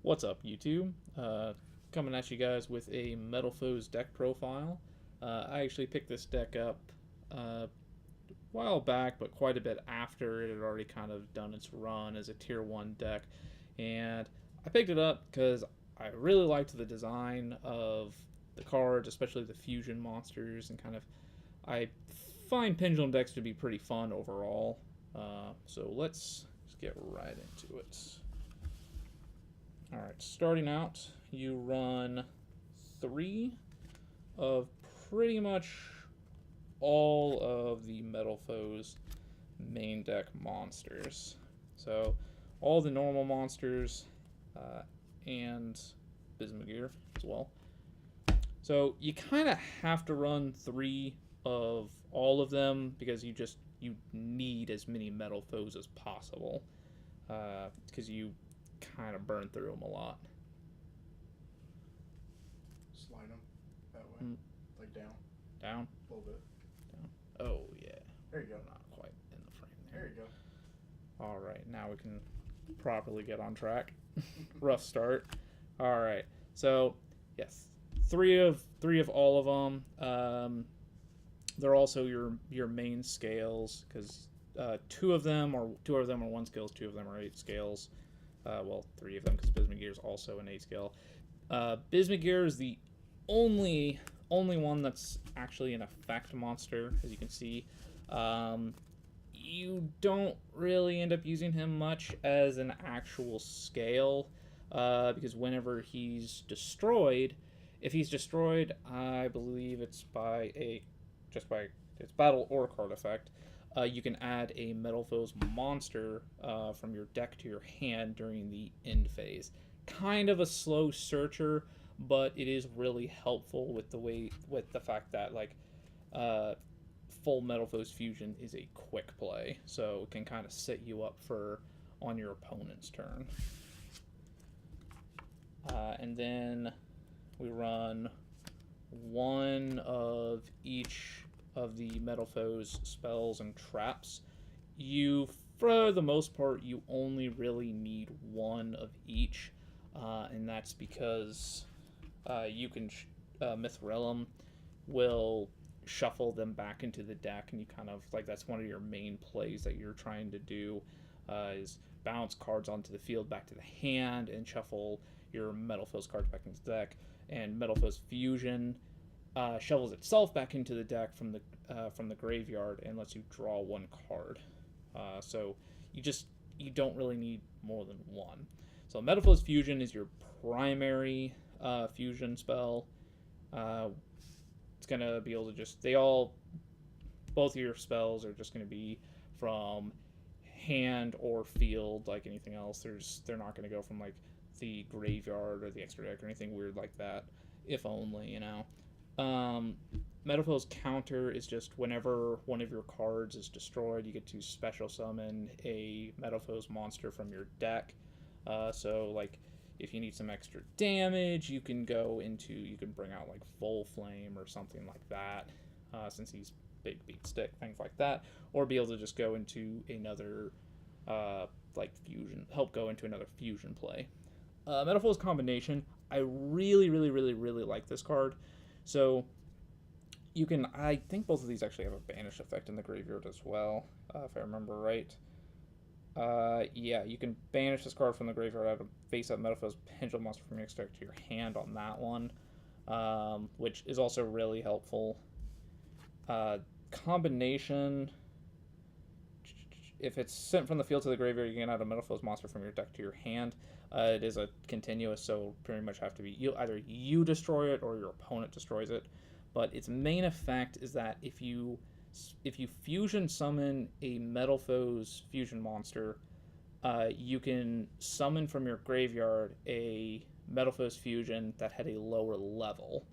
What's up, YouTube? Coming at you guys with a Metalfoes deck profile. I actually picked this deck up a while back, but quite a bit after it had already kind of done its run as a Tier 1 deck. And I picked it up because I really liked the design of the cards, especially the fusion monsters, and I find Pendulum decks to be pretty fun overall. So let's just get right into it. Alright, starting out, you run 3 of pretty much all of the Metalfoes main deck monsters. So, all the normal monsters and Bismugear as well. So, you kind of have to run 3 of all of them because you need as many Metalfoes as possible. Because you kind of burn through them a lot. Slide them that way, like down, Down? a little bit. Down. Oh, yeah. There you go. Not quite in the frame there. There you go. Alright, now we can properly get on track. Rough start. Alright, so, yes. Three of all of them. They're also your main scales, because two of them are 1 scales, 2 of them are 8 scales. Well, 3 of them, because Bismugear is also an 8 scale. Bismugear is the only one that's actually an effect monster, as you can see. You don't really end up using him much as an actual scale, because whenever he's destroyed, if he's destroyed, I believe it's by its battle or card effect. You can add a Metalfoes monster from your deck to your hand during the end phase. Kind of a slow searcher, but it is really helpful with the fact that full Metalfoes fusion is a quick play, so it can kind of set you up for on your opponent's turn. And then we run 1 of each of the Metalfoes spells and traps. For the most part, you only really need 1 of each, and that's because you can Mithrillum will shuffle them back into the deck, and you that's one of your main plays that you're trying to do, is bounce cards onto the field back to the hand and shuffle your Metalfoes cards back into the deck. And Metalfoes fusion shovels itself back into the deck from the graveyard and lets you draw 1 card. So you don't really need more than 1. So Metalfoes fusion is your primary fusion spell. It's gonna be able to both of your spells are just gonna be from hand or field like anything else. They're not gonna go from the graveyard or the extra deck or anything weird like that. If only, you know. Metalfoes counter is just whenever one of your cards is destroyed, you get to special summon a Metalfoes monster from your deck. So if you need some extra damage, you can bring out Volflame or something like that, since he's big beat stick, things like that, or be able to just go into another fusion, help go into another fusion play. Metalfoes combination, I really, really, really, really like this card. So I think both of these actually have a banish effect in the graveyard as well, if I remember right. Yeah, you can banish this card from the graveyard out of face-up Metalfoes Pendulum monster from your deck to your hand on that one, which is also really helpful. Combination, if it's sent from the field to the graveyard, you can add a Metalfoes monster from your deck to your hand. It is a continuous, so pretty much have to be either you destroy it or your opponent destroys it. But its main effect is that if you fusion summon a Metalfoes fusion monster, you can summon from your graveyard a Metalfoes fusion that had a lower level.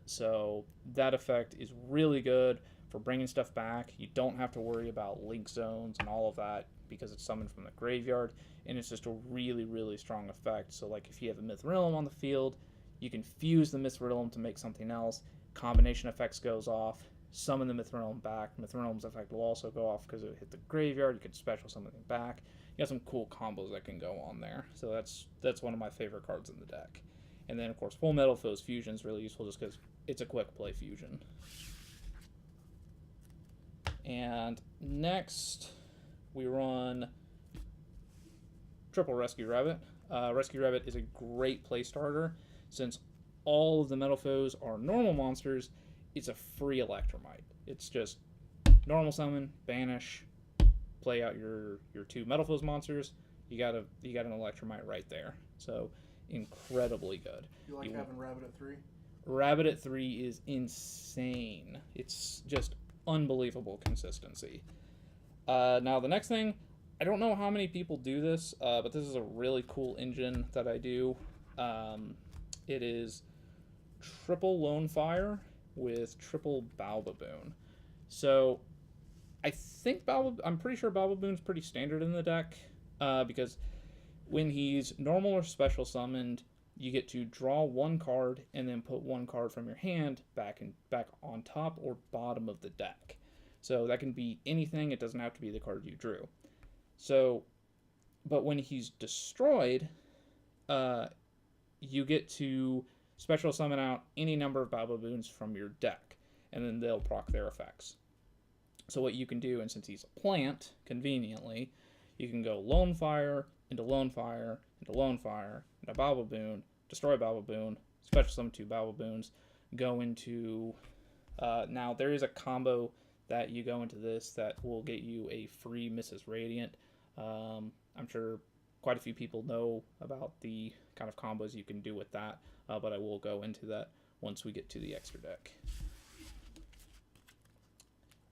So that effect is really good for bringing stuff back. You don't have to worry about link zones and all of that because it's summoned from the graveyard, and it's just a really, really strong effect. So if you have a Mithrillum on the field, you can fuse the Mithrillum to make something else. Combination effects goes off. Summon the Mithrillum back. Mithrillum's effect will also go off because it hit the graveyard. You can special summon it back. you got some cool combos that can go on there. So that's one of my favorite cards in the deck. And then of course Full Metalfoes Fusion is really useful just because it's a quick play fusion. And next we run Triple Rescue Rabbit. Rescue Rabbit is a great play starter since all of the Metalfoes are normal monsters. It's a free Electromite. It's just normal summon, banish, play out your two Metalfoes monsters. You got an Electromite right there. So incredibly good. You like having Rabbit at 3? Rabbit at 3 is insane. It's just unbelievable consistency. Now the next thing, I don't know how many people do this, but this is a really cool engine that I do. It is triple Lone Fire with triple Balbaboon. So I'm pretty sure Balbaboon's pretty standard in the deck, because when he's normal or special summoned, you get to draw one card and then put one card from your hand back on top or bottom of the deck. So that can be anything. It doesn't have to be the card you drew. So, but when he's destroyed, you get to special summon out any number of Balbaboons from your deck, and then they'll proc their effects. So what you can do, and since he's a plant, conveniently, you can go Lone Fire into Lone Fire into Lone Fire into Balbaboon, destroy Balbaboon, special summon 2 Balbaboons, go into... now, there is a combo that you go into this that will get you a free Mrs. Radiant. I'm sure quite a few people know about the kind of combos you can do with that, but I will go into that once we get to the extra deck.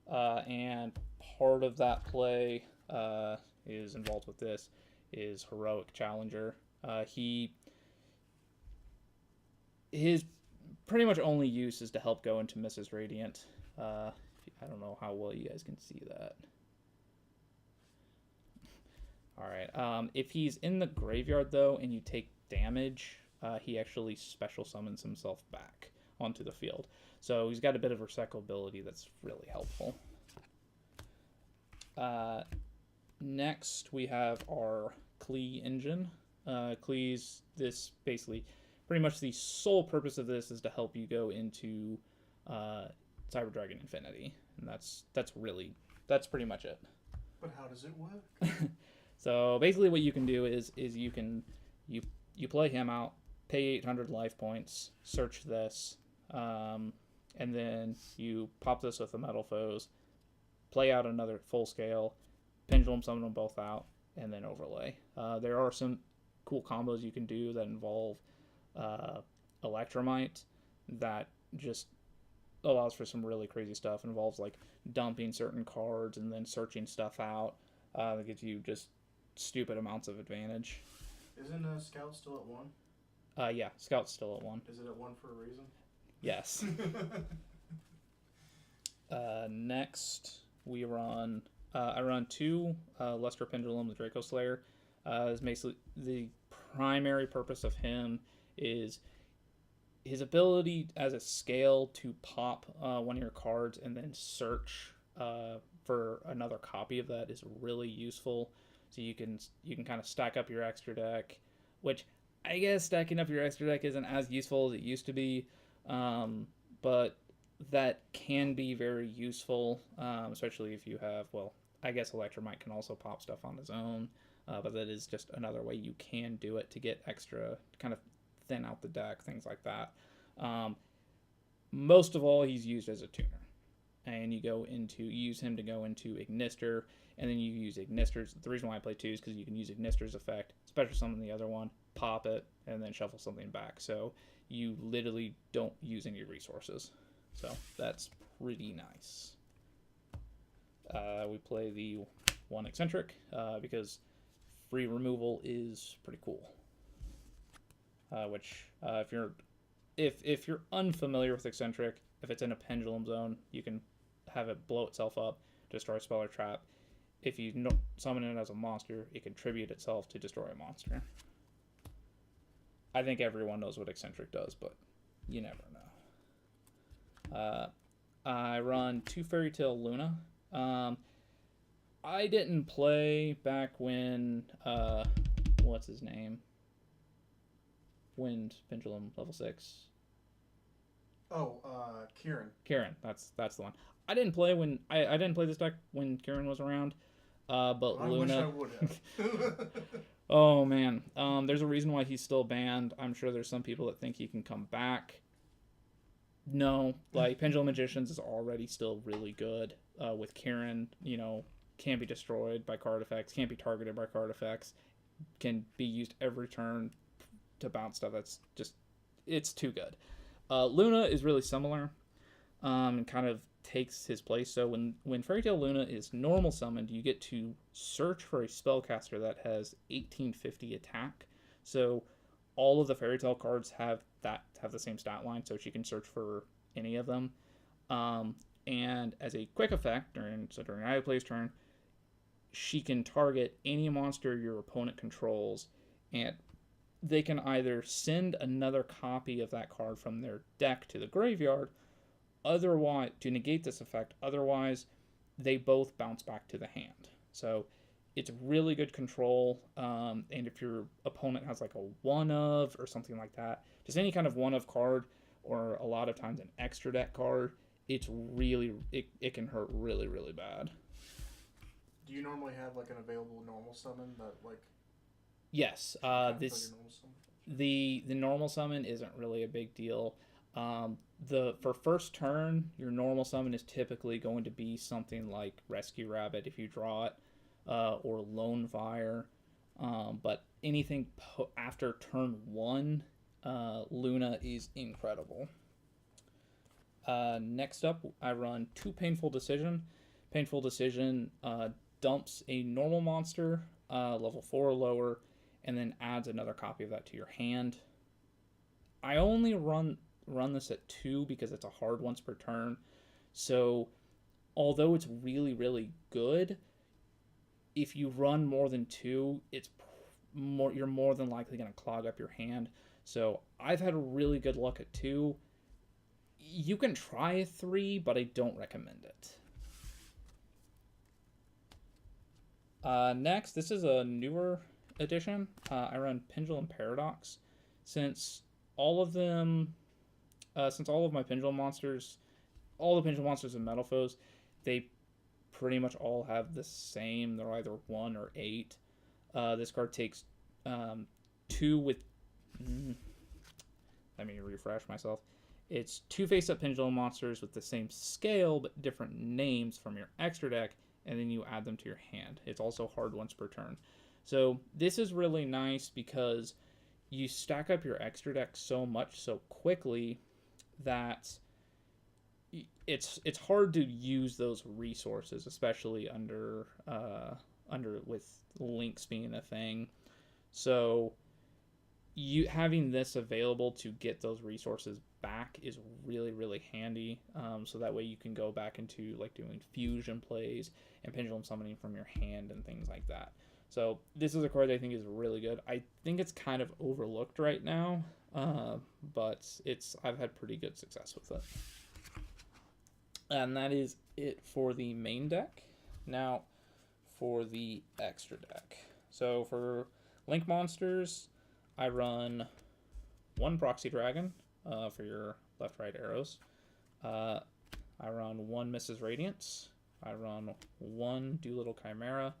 And part of that play is involved with this is Heroic Challenger. His pretty much only use is to help go into Mrs. Radiant. I don't know how well you guys can see that. Alright, if he's in the graveyard though and you take damage, he actually special summons himself back onto the field. So he's got a bit of recyclability that's really helpful. Next we have our Klee engine. Klee's this basically pretty much the sole purpose of this is to help you go into Cyber Dragon Infinity, and that's pretty much it. But how does it work? So basically what you can do is you play him out, pay 800 life points, search this, and then you pop this with the Metalfoes, play out another full scale, pendulum summon them both out, and then overlay. There are some cool combos you can do that involve Electromite that just allows for some really crazy stuff. It involves like dumping certain cards and then searching stuff out. That gives you just stupid amounts of advantage. Isn't Scout still at 1? Yeah, Scout's still at 1. Is it at 1 for a reason? Yes. Next, we run... I run 2 Luster Pendulum, the Draco Slayer. Is basically the primary purpose of him is his ability as a scale to pop one of your cards and then search for another copy of that is really useful. So you can kind of stack up your extra deck, which I guess stacking up your extra deck isn't as useful as it used to be, but that can be very useful, especially if you have, well, I guess Electromite can also pop stuff on his own, but that is just another way you can do it to get extra, kind of thin out the deck, things like that. Most of all, he's used as a tuner, and you use him to go into Ignister, and then you use Ignister's. The reason why I play 2 is because you can use Ignister's effect, special summon the other one, pop it, and then shuffle something back. So you literally don't use any resources. So that's pretty nice. We play the 1 Eccentric because free removal is pretty cool. Which if you're unfamiliar with Eccentric, if it's in a pendulum zone, you can have it blow itself up, destroy a spell or trap. If you summon it as a monster, it can tribute itself to destroy a monster. I think everyone knows what Eccentric does, but you never know. I run 2 Fairy Tale Luna. I didn't play back when what's his name? Wind Pendulum level 6. Oh, Kieran. Kieran, that's the one. I didn't play when I didn't play this deck when Kieran was around. But I wish I Luna. would have. Oh man, there's a reason why he's still banned. I'm sure there's some people that think he can come back. No, like Pendulum Magicians is already still really good. With Kieran, can't be destroyed by card effects, can't be targeted by card effects, can be used every turn to bounce stuff. It's too good. Luna is really similar, and kind of takes his place. So when Fairy Tale Luna is normal summoned, you get to search for a spellcaster that has 1850 attack. So all of the Fairy Tale cards have the same stat line, so she can search for any of them. And as a quick effect during Aya Play's turn, she can target any monster your opponent controls, and they can either send another copy of that card from their deck to the graveyard, otherwise to negate this effect. Otherwise, they both bounce back to the hand. So it's really good control. And if your opponent has like a one of or something like that, just any kind of one of card, or a lot of times an extra deck card, it can hurt really, really bad. Do you normally have like an available normal summon that like? Yes. The normal summon isn't really a big deal. For first turn, your normal summon is typically going to be something like Rescue Rabbit if you draw it, or Lone Fire. But anything after turn 1, Luna is incredible. Next up, I run 2 Painful Decision. Painful Decision dumps a normal monster, level 4 or lower, and then adds another copy of that to your hand. I only run this at 2 because it's a hard once per turn. So although it's really, really good, if you run more than 2, you're more than likely going to clog up your hand. So I've had really good luck at 2. You can try a 3, but I don't recommend it. Next, this is a newer edition. I run Pendulum Paradox. Since all of my Pendulum monsters, all the Pendulum monsters in Metalfoes, they pretty much all have the same. They're either 1 or 8. This card takes 2 with. Let me refresh myself. It's 2 face-up Pendulum monsters with the same scale but different names from your extra deck, and then you add them to your hand. It's also hard once per turn. So this is really nice because you stack up your extra deck so much so quickly that it's hard to use those resources, especially under with links being a thing. So you having this available to get those resources back is really, really handy. So that way you can go back into like doing fusion plays and pendulum summoning from your hand and things like that. So this is a card that I think is really good. I think it's kind of overlooked right now, but I've had pretty good success with it. And that is it for the main deck. Now for the extra deck. So for Link monsters, I run 1 Proxy Dragon for your left-right arrows. I run 1 Mrs. Radiance. I run 1 Doolittle Chimera.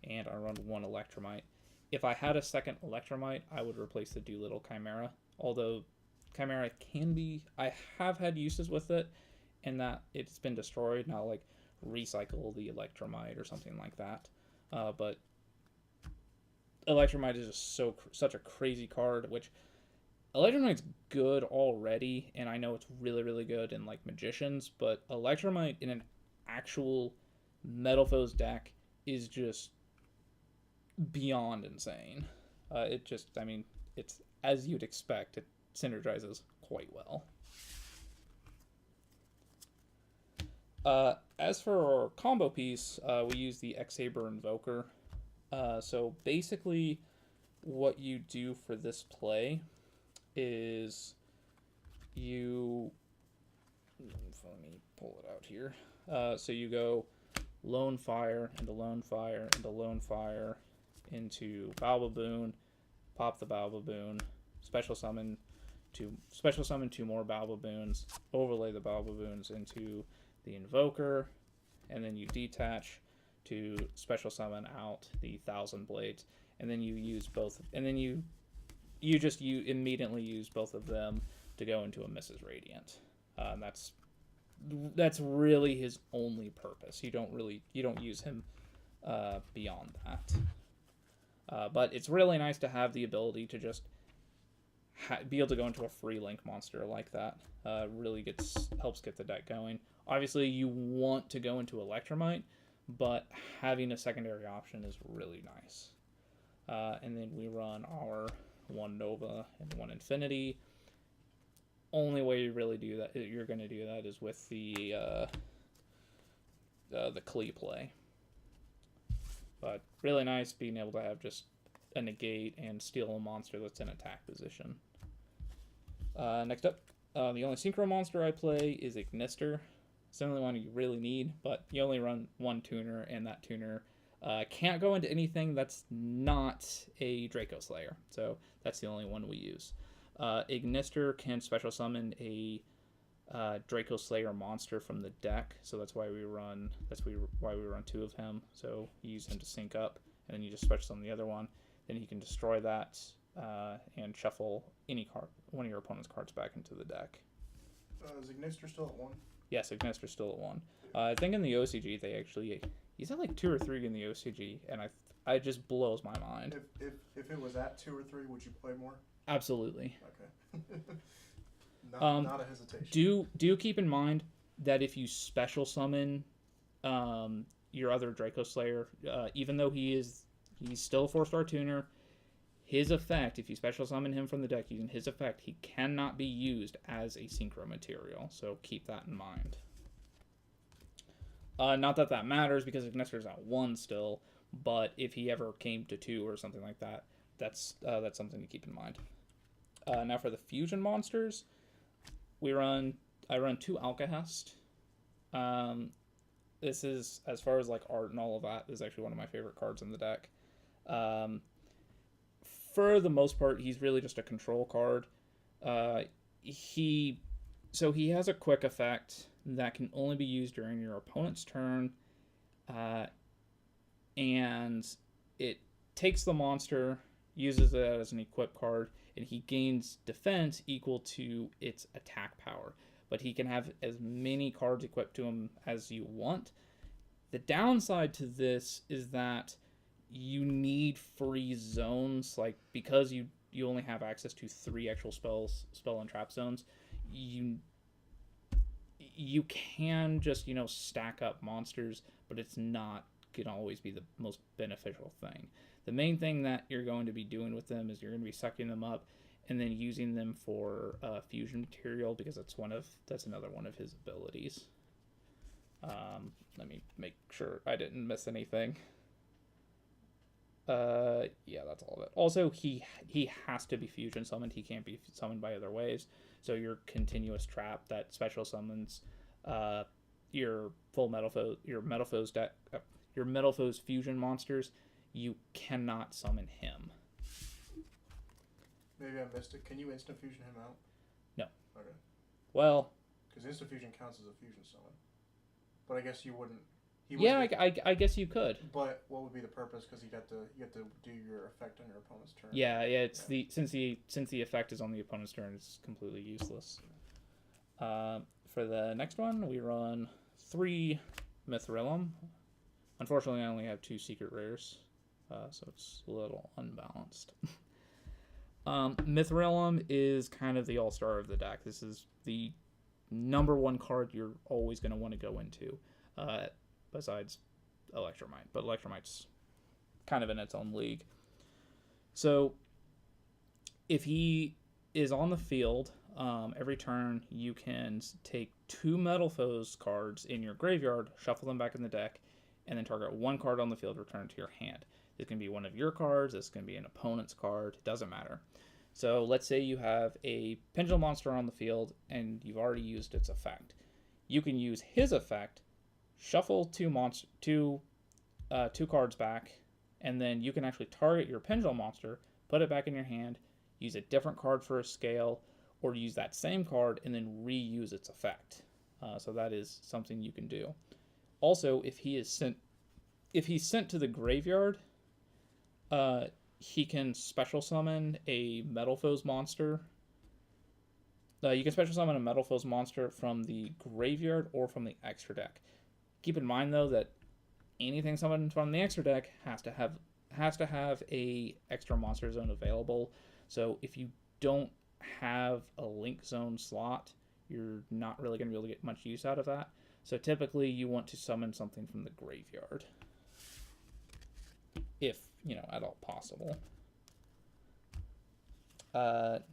And I run 1 Electromite. If I had a second Electromite, I would replace the Doolittle Chimera. Although Chimera can be... I have had uses with it, and that it's been destroyed. Now, like, recycle the Electromite or something like that. But Electromite is just such a crazy card, which Electromite's good already, and I know it's really, really good in, like, Magicians, but Electromite in an actual Metalfoes deck is just beyond insane. It's as you'd expect. It synergizes quite well. As for our combo piece, we use the X-Saber Invoker. So basically, what you do for this play is let me pull it out here. So you go Lone Fire into Lone Fire into Lone Fire into Bow Baboon, pop the Bow Baboon, special summon two more Bow Baboons, overlay the Bow Baboons into the Invoker, and then you detach to special summon out the Thousand Blades, and then you use both, and then you immediately use both of them to go into a Mrs. Radiant. That's really his only purpose. You don't use him beyond that. But it's really nice to have the ability to just be able to go into a free link monster like that. Really helps get the deck going. Obviously, you want to go into Electromite, but having a secondary option is really nice. And then we run our one Nova and one Infinity. Only way you really do that, you're going to do that, is with the Klee play. But really nice being able to have just a negate and steal a monster that's in attack position. Next up, the only synchro monster I play is Ignister. It's the only one you really need, but you only run one tuner, and that tuner can't go into anything that's not a Draco Slayer. So that's the only one we use. Ignister can special summon a Draco Slayer monster from the deck, so that's why we run two of him. So you use him to sync up, and then you just special summon the other one. Then you can destroy that and shuffle one of your opponent's cards back into the deck. Is Ignister still at 1? Yes, Ignister's still at 1. I think in the OCG he's at like 2 or 3 in the OCG, and it just blows my mind. If it was at 2 or 3, would you play more? Absolutely. Okay. Not a hesitation. Do keep in mind that if you special summon your other Draco Slayer, even though he's still a 4-star tuner, his effect, if you special summon him from the deck using his effect, he cannot be used as a synchro material. So keep that in mind. Not that that matters because Ignister's at 1 still, but if he ever came to 2 or something like that, that's something to keep in mind. Now for the fusion monsters, I run 2 Alcahest. This is, as far as like art and all of that, is actually one of my favorite cards in the deck. For the most part, he's really just a control card. He has a quick effect that can only be used during your opponent's turn, and it takes the monster, uses it as an equip card, and he gains defense equal to its attack power. But he can have as many cards equipped to him as you want. The downside to this is that you need free zones, like because you only have access to 3 actual spell and trap zones. You can just stack up monsters, but it's not gonna always be the most beneficial thing. The main thing that you're going to be doing with them is you're going to be sucking them up and then using them for fusion material, because that's another one of his abilities. Let me make sure I didn't miss anything. Yeah, that's all of it. Also, he has to be fusion summoned. He can't be summoned by other ways. So your continuous trap that special summons your Metalfoes deck, your Metalfoes fusion monsters, you cannot summon him. Maybe I missed it. Can you instant fusion him out? No. Okay. Well, because instant fusion counts as a fusion summon, but I guess you wouldn't. I guess you could. But what would be the purpose? Because you have to do your effect on your opponent's turn. Yeah. Since the effect is on the opponent's turn, it's completely useless. For the next one, we run 3 Mithrillum. Unfortunately, I only have 2 secret rares, so it's a little unbalanced. Mithrillum is kind of the all-star of the deck. This is the number 1 card you're always going to want to go into, besides Electromite. But Electromite's kind of in its own league. So if he is on the field, every turn you can take 2 Metalfoes cards in your graveyard, shuffle them back in the deck, and then target 1 card on the field, return it to your hand. This can be one of your cards, this can be an opponent's card, it doesn't matter. So let's say you have a Pendulum monster on the field and you've already used its effect. You can use his effect, shuffle two cards back, and then you can actually target your pendulum monster, put it back in your hand, use a different card for a scale, or use that same card and then reuse its effect. So that is something you can do. Also, if he's sent to the graveyard, he can special summon a Metalfoes monster. You can special summon a Metalfoes monster from the graveyard or from the extra deck. Keep in mind though that anything summoned from the extra deck has to have a extra monster zone available. So if you don't have a link zone slot, you're not really going to be able to get much use out of that. So typically you want to summon something from the graveyard, if at all possible.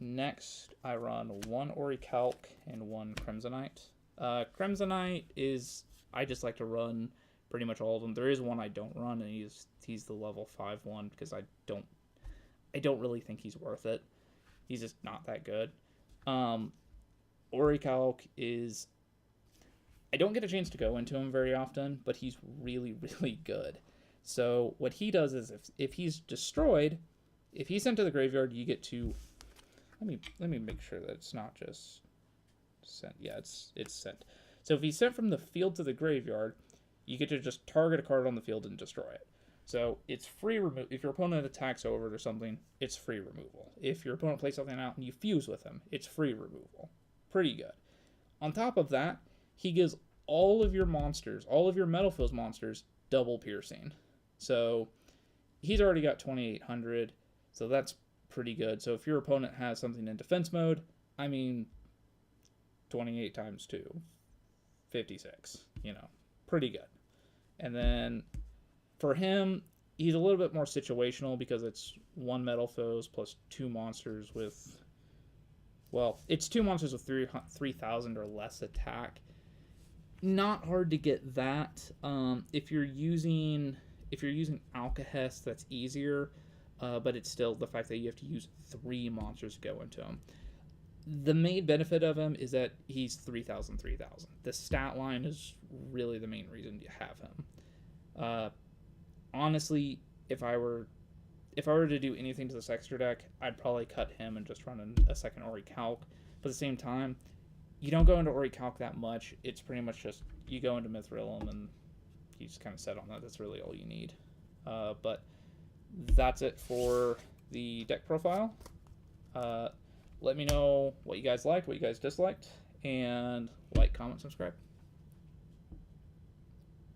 Next, I run one Orichalc and one Crimsonite. Crimsonite is, I just like to run pretty much all of them. There is one I don't run, and he's the level 5 one because I don't really think he's worth it. He's just not that good. Orichalc is, I don't get a chance to go into him very often, but he's really, really good. So what he does is if he's destroyed, if he's sent to the graveyard, you get to, let me make sure that it's not just sent. Yeah, it's sent. So if he's sent from the field to the graveyard, you get to just target a card on the field and destroy it. So it's free removal. If your opponent attacks over it or something, it's free removal. If your opponent plays something out and you fuse with him, it's free removal. Pretty good. On top of that, he gives all of your monsters, all of your Metalfoes monsters, double piercing. So he's already got 2,800, so that's pretty good. So if your opponent has something in defense mode, 28 times 2, 56, pretty good. And then for him, he's a little bit more situational because it's one Metalfoes plus two monsters with, it's two monsters with 3,000 or less attack. Not hard to get that. If you're using Alcahest, that's easier, but it's still the fact that you have to use 3 monsters to go into him. The main benefit of him is that he's 3,000. The stat line is really the main reason you have him. Honestly, if I were to do anything to this extra deck, I'd probably cut him and just run a second Orichalc. But at the same time, you don't go into Orichalc that much. It's pretty much just you go into Mithril and you just kind of set on that. That's really all you need. But that's it for the deck profile. Let me know what you guys liked, what you guys disliked, and like, comment, subscribe.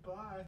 Bye.